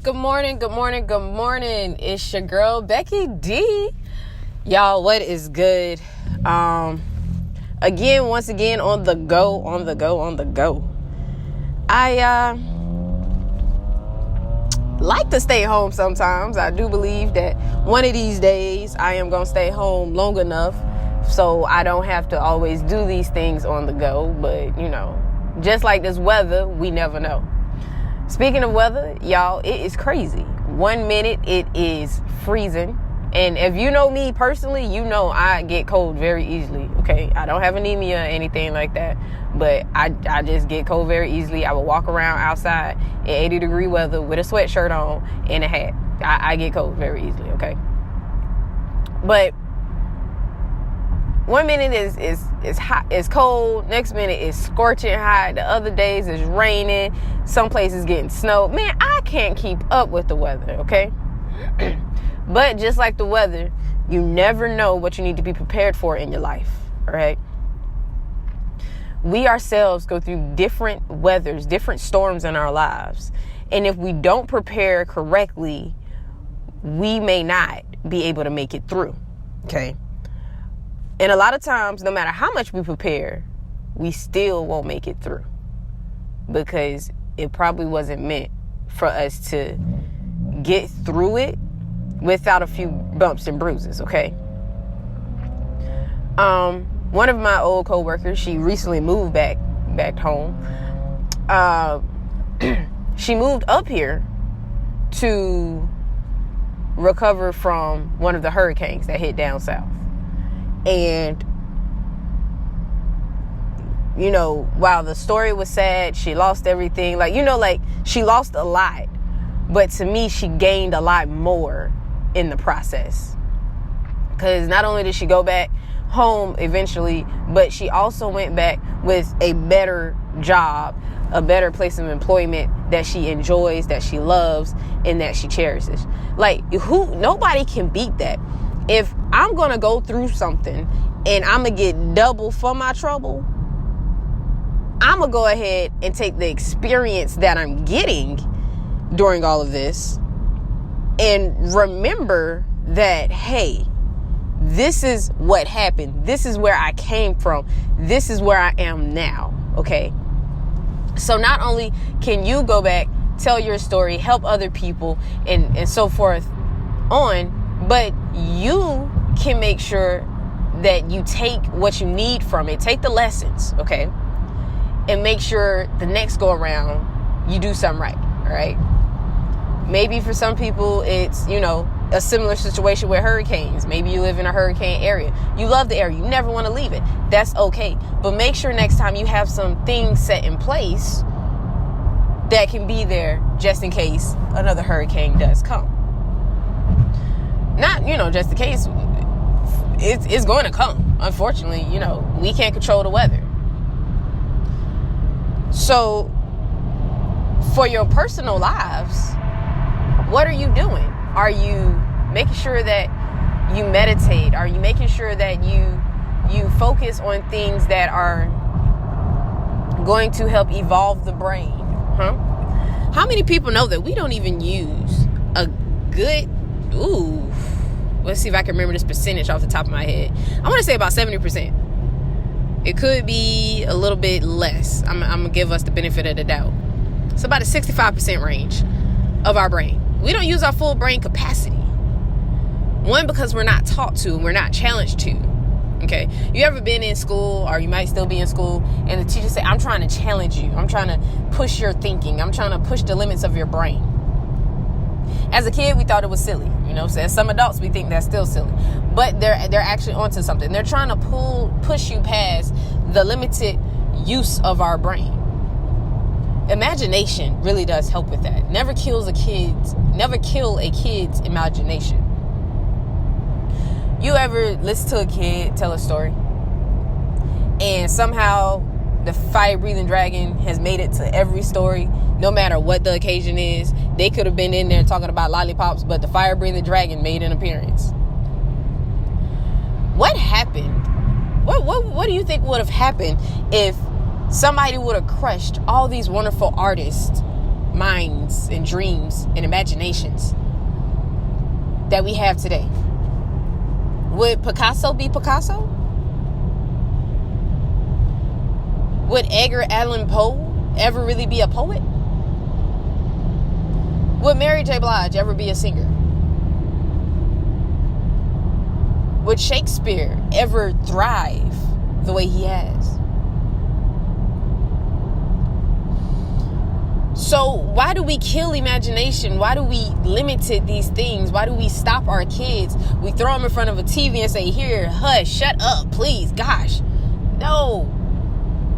Good morning. It's your girl, Becky D. Y'all, what is good? Once again, on the go. I like to stay home sometimes. I do believe that one of these days I am going to stay home long enough so I don't have to always do these things on the go. But, just like this weather, we never know. Speaking of weather, y'all, it is crazy. 1 minute it is freezing. And if you know me personally, you know I get cold very easily, okay? I don't have anemia or anything like that, but I just get cold very easily. I will walk around outside in 80-degree weather with a sweatshirt on and a hat. I get cold very easily, okay? But 1 minute is hot, it's cold. Next minute is scorching hot. The other days is raining. Some places getting snow. Man, I can't keep up with the weather, okay? But just like the weather, you never know what you need to be prepared for in your life, all right? We ourselves go through different weathers, different storms in our lives. And if we don't prepare correctly, we may not be able to make it through, okay? And a lot of times, no matter how much we prepare, we still won't make it through because it probably wasn't meant for us to get through it without a few bumps and bruises, okay? One of my old coworkers, she recently moved back home. She moved up here to recover from one of the hurricanes that hit down south. And, while the story was sad, she lost everything. She lost a lot. But to me, she gained a lot more in the process. Because not only did she go back home eventually, but she also went back with a better job, a better place of employment that she enjoys, that she loves, and that she cherishes. Nobody can beat that. If I'm going to go through something and I'm going to get double for my trouble, I'm going to go ahead and take the experience that I'm getting during all of this and remember that, hey, this is what happened. This is where I came from. This is where I am now. Okay. So not only can you go back, tell your story, help other people and so forth on, but you can make sure that you take what you need from it. Take the lessons, okay? And make sure the next go around, you do something right, all right? Maybe for some people, it's, a similar situation with hurricanes. Maybe you live in a hurricane area. You love the area. You never want to leave it. That's okay. But make sure next time you have some things set in place that can be there just in case another hurricane does come. Not, just in case. It's going to come. Unfortunately, we can't control the weather. So, for your personal lives, what are you doing? Are you making sure that you meditate? Are you making sure that you focus on things that are going to help evolve the brain? Huh? How many people know that we don't even use a good... Let's see if I can remember this percentage off the top of my head. I want to say about 70%. It could be a little bit less. I'm going to give us the benefit of the doubt. It's about a 65% range of our brain. We don't use our full brain capacity. One, because we're not taught to, and we're not challenged to. Okay? You ever been in school, or you might still be in school, and the teacher say, I'm trying to challenge you. I'm trying to push your thinking. I'm trying to push the limits of your brain. As a kid, we thought it was silly. So as some adults, we think that's still silly. But they're actually onto something. They're trying to push you past the limited use of our brain. Imagination really does help with that. Never kill a kid's imagination. You ever listen to a kid tell a story and somehow the fire-breathing dragon has made it to every story, no matter what the occasion is? They could have been in there talking about lollipops, but the fire-breathing dragon made an appearance. What happened? What do you think would have happened if somebody would have crushed all these wonderful artists minds and dreams and imaginations that we have today. Would Picasso be Picasso? Would Edgar Allan Poe ever really be a poet? Would Mary J. Blige ever be a singer? Would Shakespeare ever thrive the way he has? So why do we kill imagination? Why do we limit these things? Why do we stop our kids? We throw them in front of a TV and say, here, hush, shut up, please, gosh. No.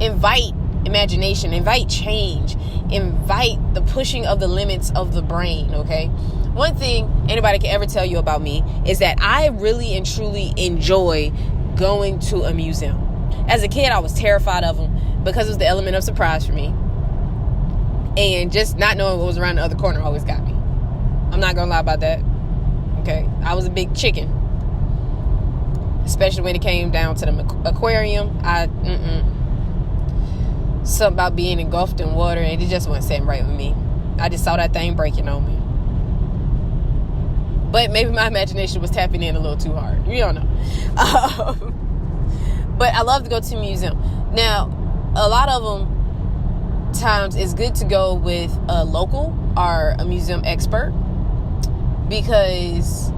Invite imagination, invite change, invite the pushing of the limits of the brain, okay? One thing anybody can ever tell you about me is that I really and truly enjoy going to a museum. As a kid, I was terrified of them because it was the element of surprise for me. And just not knowing what was around the other corner always got me. I'm not going to lie about that. Okay? I was a big chicken. Especially when it came down to the aquarium. Something about being engulfed in water, and it just wasn't sitting right with me. I just saw that thing breaking on me. But maybe my imagination was tapping in a little too hard. You don't know. But I love to go to a museum. Now, a lot of them times it's good to go with a local or a museum expert because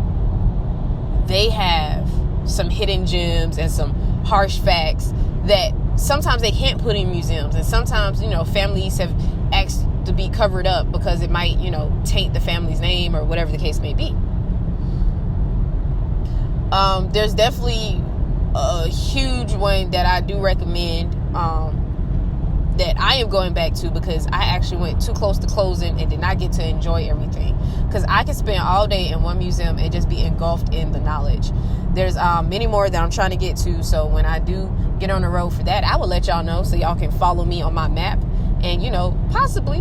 they have some hidden gems and some harsh facts that sometimes they can't put in museums, and sometimes, you know, families have asked to be covered up because it might, you know, taint the family's name or whatever the case may be. There's definitely a huge one that I do recommend that I am going back to because I actually went too close to closing and did not get to enjoy everything, because I could spend all day in one museum and just be engulfed in the knowledge. There's many more that I'm trying to get to, so when I do get on the road for that, I will let y'all know so y'all can follow me on my map and, you know, possibly,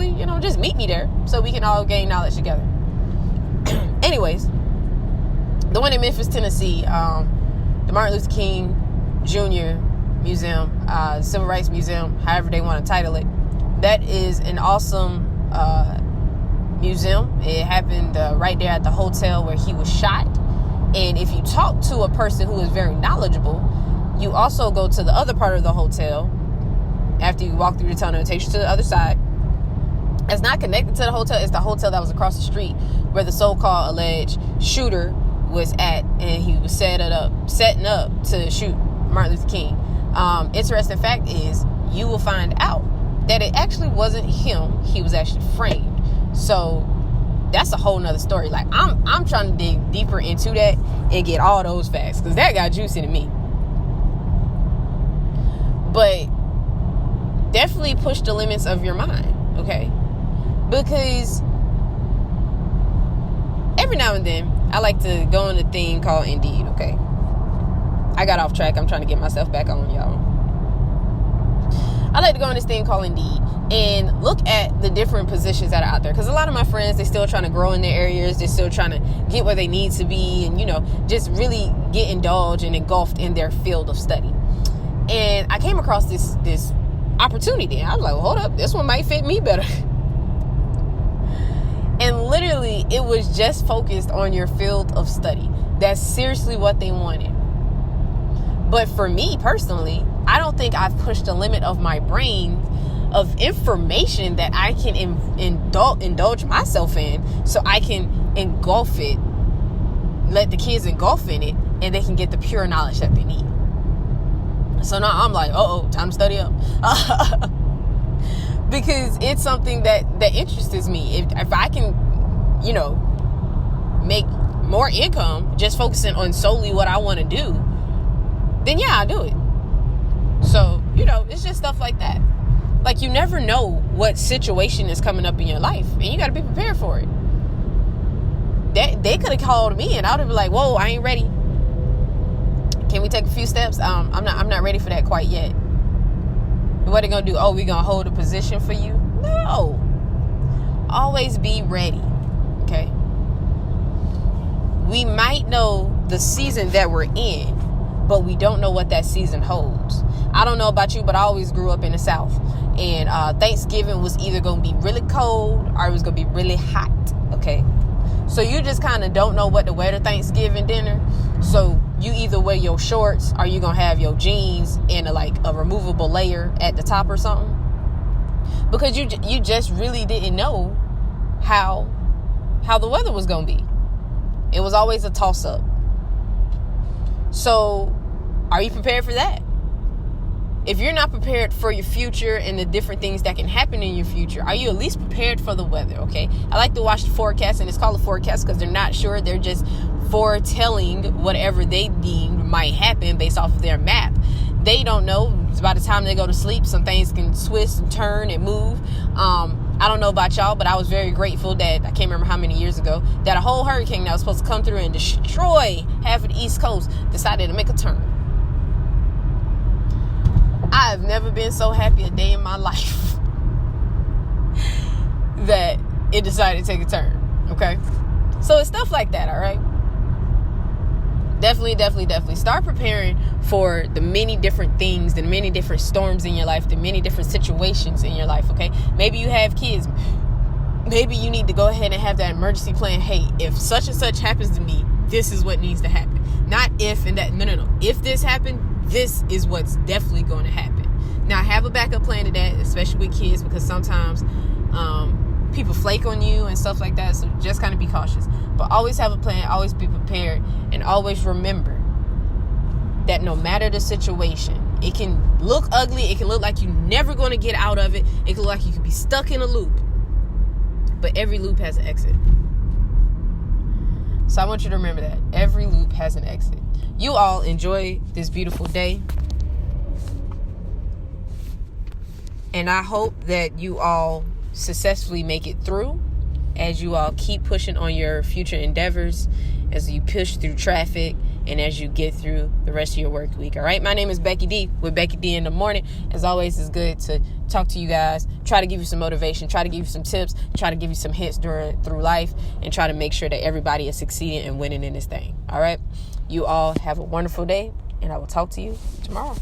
you know, just meet me there so we can all gain knowledge together. Anyways, the one in Memphis, Tennessee, the Martin Luther King Jr. Museum, Civil Rights Museum, however they want to title it, that is an awesome museum. It happened right there at the hotel where he was shot. And if you talk to a person who is very knowledgeable, you also go to the other part of the hotel after you walk through the tunnel. It takes you to the other side. It's not connected to the hotel. It's the hotel that was across the street where the so-called alleged shooter was at, and he was setting up to shoot Martin Luther King. Interesting fact is, you will find out that it actually wasn't him. He was actually framed. So that's a whole nother story. Like, I'm trying to dig deeper into that and get all those facts, because that got juicy to me. But definitely push the limits of your mind, okay? Because every now and then I like to go on a thing called Indeed, okay? I got off track. I'm trying to get myself back on, y'all. I like to go on this thing called Indeed and look at the different positions that are out there, because a lot of my friends, they're still trying to grow in their areas. They're still trying to get where they need to be and, you know, just really get indulged and engulfed in their field of study. And I came across this opportunity. I was like, well, hold up, this one might fit me better. And literally, it was just focused on your field of study. That's seriously what they wanted. But for me personally, I don't think I've pushed the limit of my brain of information that I can indulge myself in, so I can engulf it, let the kids engulf in it, and they can get the pure knowledge that they need. So now I'm like, time to study up. Because it's something that interests me. If I can, you know, make more income just focusing on solely what I want to do, then yeah, I do it. So, you know, it's just stuff like that. Like, you never know what situation is coming up in your life, and you got to be prepared for it. They could have called me, and I would have been like, whoa, I ain't ready. Can we take a few steps? I'm not ready for that quite yet. What are they gonna do? Oh, we gonna hold a position for you? No. Always be ready. Okay. We might know the season that we're in, but we don't know what that season holds. I don't know about you, but I always grew up in the South. And Thanksgiving was either going to be really cold or it was going to be really hot. Okay. So you just kind of don't know what to wear to Thanksgiving dinner. So you either wear your shorts or you're going to have your jeans and a removable layer at the top or something. Because you just really didn't know how the weather was going to be. It was always a toss-up. So are you prepared for that? If you're not prepared for your future and the different things that can happen in your future, are you at least prepared for the weather? Okay. I like to watch the forecast, and it's called a forecast because they're not sure. They're just foretelling whatever they deem might happen based off of their map. They don't know. By the time they go to sleep, some things can twist and turn and move. I don't know about y'all, but I was very grateful that, I can't remember how many years ago, that a whole hurricane that was supposed to come through and destroy half of the East Coast decided to make a turn. I have never been so happy a day in my life that it decided to take a turn. Okay. So it's stuff like that. All right. Definitely start preparing for the many different things, the many different storms in your life, the many different situations in your life. Okay. Maybe you have kids. Maybe you need to go ahead and have that emergency plan. Hey, if such and such happens to me, this is what needs to happen. Not if and that. No. If this happened, this is what's definitely going to happen. Now, have a backup plan to that, especially with kids, because sometimes people flake on you and stuff like that. So just kind of be cautious. But always have a plan, always be prepared, and always remember that no matter the situation, it can look ugly. It can look like you're never going to get out of it. It can look like you could be stuck in a loop. But every loop has an exit. So I want you to remember that. Every loop has an exit. You all enjoy this beautiful day. And I hope that you all successfully make it through as you all keep pushing on your future endeavors, as you push through traffic, and as you get through the rest of your work week. All right. My name is Becky D with Becky D in the Morning. As always, it's good to talk to you guys, try to give you some motivation, try to give you some tips, try to give you some hints through life, and try to make sure that everybody is succeeding and winning in this thing. All right. You all have a wonderful day, and I will talk to you tomorrow.